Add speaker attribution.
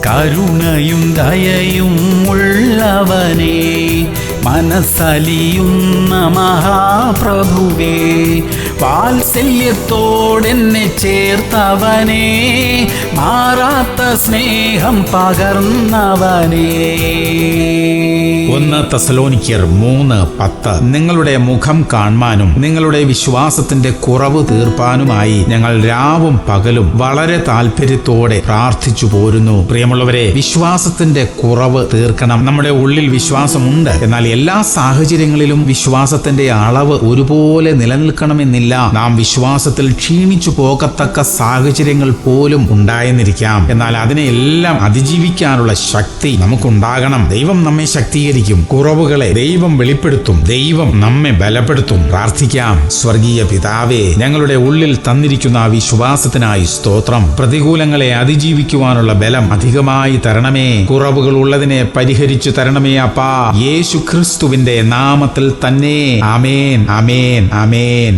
Speaker 1: കരുണയും ദയയും ഉള്ളവനേ, മനസ്സലിയുന്ന മഹാപ്രഭുവേ, വാത്സല്യത്തോടെന്നെ ചേർത്തവനേ, മാറാത്ത സ്നേഹം പകർന്നവനേ.
Speaker 2: 1 തെസ്സലോനിക്കർ 3:10. നിങ്ങളുടെ മുഖം കാണുവാനും നിങ്ങളുടെ വിശ്വാസത്തിന്റെ കുറവ് തീർപ്പാനുമായി ഞങ്ങൾ രാവും പകലും വളരെ താല്പര്യത്തോടെ പ്രാർത്ഥിച്ചു പോരുന്നു. പ്രിയമുള്ളവരെ, വിശ്വാസത്തിന്റെ കുറവ് തീർക്കണം. നമ്മുടെ ഉള്ളിൽ വിശ്വാസമുണ്ട്, എന്നാൽ എല്ലാ സാഹചര്യങ്ങളിലും വിശ്വാസത്തിന്റെ അളവ് ഒരുപോലെ നിലനിൽക്കണമെന്നില്ല. നാം വിശ്വാസത്തിൽ ക്ഷീണിച്ചു പോകത്തക്ക സാഹചര്യങ്ങൾ പോലും ഉണ്ടായെന്നിരിക്കാം. എന്നാൽ അതിനെയെല്ലാം അതിജീവിക്കാനുള്ള ശക്തി നമുക്കുണ്ടാകണം. ദൈവം നമ്മെ ശക്തീകരിക്കും. കുറവുകളെ ദൈവം വെളിപ്പെടുത്തും. ദൈവം നമ്മെ ബലപ്പെടുത്തും. പ്രാർത്ഥിക്കാം. സ്വർഗീയ പിതാവേ, ഞങ്ങളുടെ ഉള്ളിൽ തന്നിരിക്കുന്ന ആ വിശ്വാസത്തിനായി സ്തോത്രം. പ്രതികൂലങ്ങളെ അതിജീവിക്കുവാനുള്ള ബലം അധികമായി തരണമേ. കുറവുകൾ ഉള്ളതിനെ പരിഹരിച്ചു തരണമേ അപ്പാ. യേശു ക്രിസ്തുവിന്റെ നാമത്തിൽ തന്നെ. ആമേൻ, ആമേൻ, ആമേൻ.